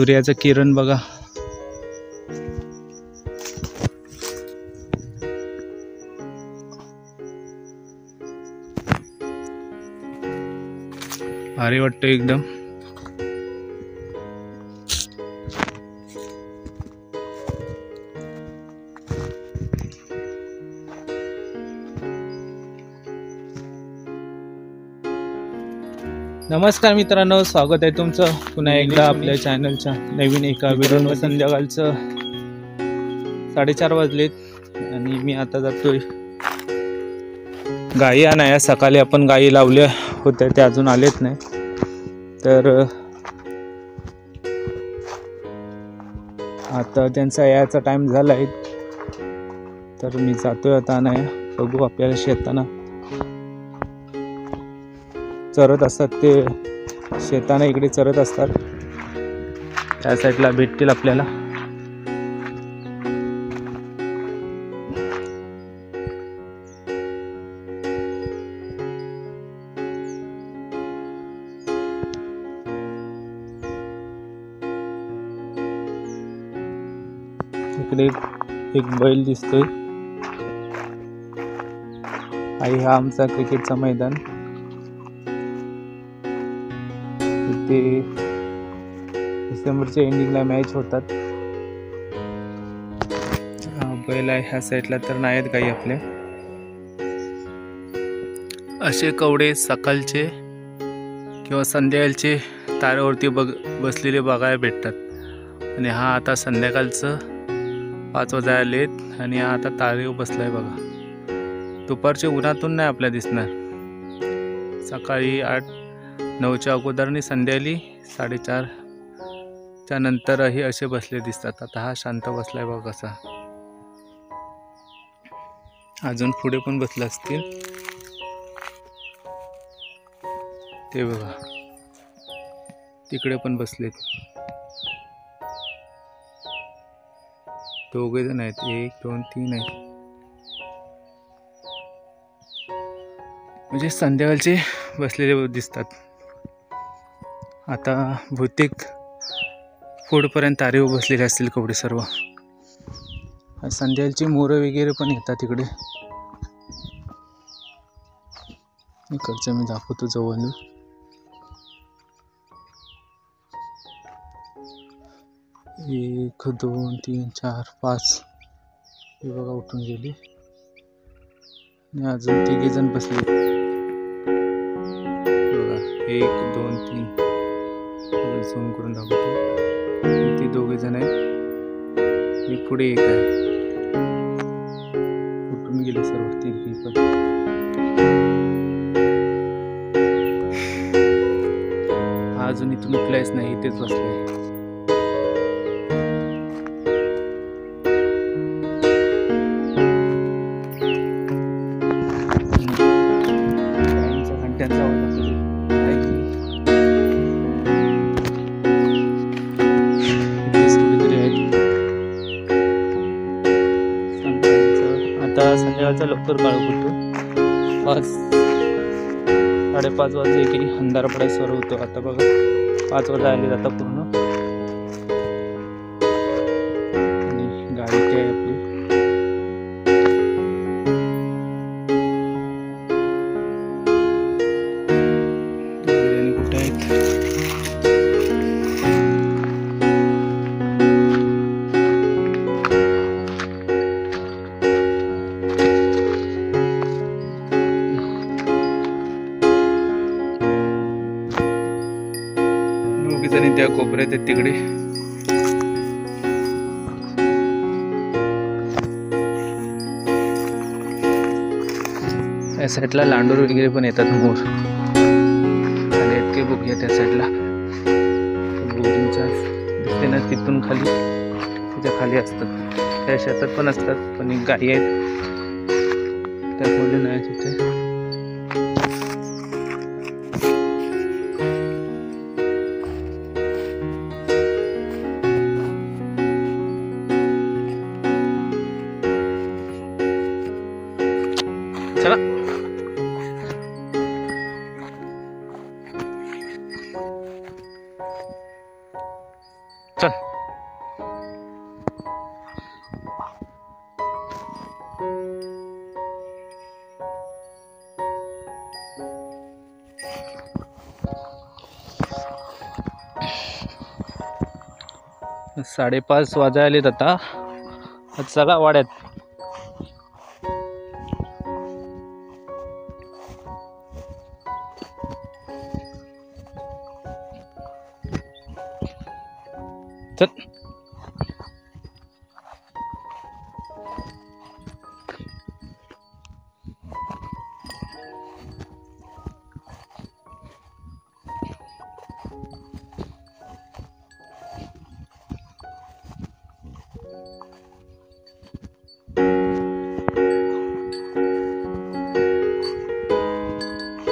सूर्याचं किरण बघा. भारी वाटतं एकदम. नमस्कार मित्रांनो, स्वागत आहे तुमचं पुन्हा एकदा आपल्या चॅनलच्या नवीन एका व्हिडिओ. संध्याकाळचं 4:30 वाजलेत आणि मी आता जातोय गायी आणाया. सकाळी आपण गायी लावल्या होत्या, त्या अजून आलेत नाही, तर आता त्यांचा यायचा टाइम झाला आहे, तर मी जातोय आता आणाया. बघू, आपल्याला शेताना चरत असतात, ते शेताना इकडे चरत असतात, त्या साईडला भेटतील आपल्याला. इकडे एक बैल दिसतोय. आणि हा आमचा क्रिकेटचा मैदान. इथे डिसेंबरच्या एंडिंगला मॅच होतात. बैल आहे ह्या साईडला, तर नाही आहेत गाई आपल्या. असे कवडे सकाळचे किंवा संध्याकाळचे तारेवरती बसलेले बघायला भेटतात. आणि हा आता संध्याकाळचं 5 वाजता आलेत आणि हा आता तारेवर बसलाय बघा. दुपारच्या उन्हातून नाही आपल्याला दिसणार. सकाळी 8-9च्या अगोदर आणि संध्याकाळी 4:30च्या नंतरही असे बसले दिसतात. आता हा शांत बसलाय बघा कसा. अजून पुढे पण बसले असतील ते बघा, तिकडे पण बसलेत. 2 जण आहेत, 1 2 3 आहेत. म्हणजे संध्याकाळचे बसलेले दिसतात. आता बहुतेक पुढपर्यंत तारेवर बसलेले असतील कवडे सर्व. संध्याकाळची मोरं वगैरे पण येतात तिकडे. इकडचं मी दाखवतो जवळ. 1 2 3 4 5 हे बघा उठून गेली. आणि अजून 3 जण बसले बघा. 1 2 3 झूम करून दाखवतो. इथे 2 जण आहेत आणि पुढे 1 आहे. उठून गेले सर्व 3 पण. हा अजून इथून उठलायच नाही, इथेच बसलाय. आता संध्याकाळचा लवकर काळ होतो. 5-5:30 वाजले की अंधार पडायला सुरू होतो. आता बघा 5 वाजता आले आता पूर्ण. आणि गाडी काय आपली कुठे आहेत. आणि त्या कोपऱ्यात आहेत तिकडे. या साईडला लांडोर वगैरे पण येतात, मोर. आणि इतके बघूया त्या साईडला बोरिंगच्या दिसते ना, तिथून खाली त्याच्या खाली असतात. त्या शेतात पण असतात, पण एक गाई आहेत त्या बोलले नाही तिथे. चला 5:30 वाजायलेत आता. चला वाड्यात. चल.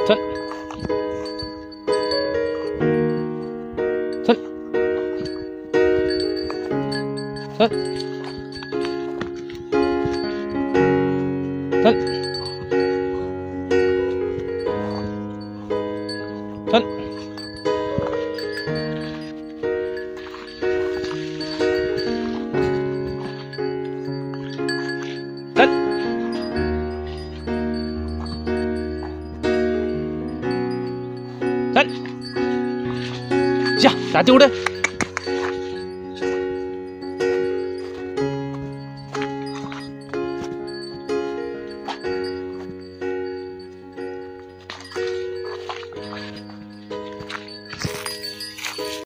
चल. चल. चल. चल. चल. चल. चल. जा जाते उडे.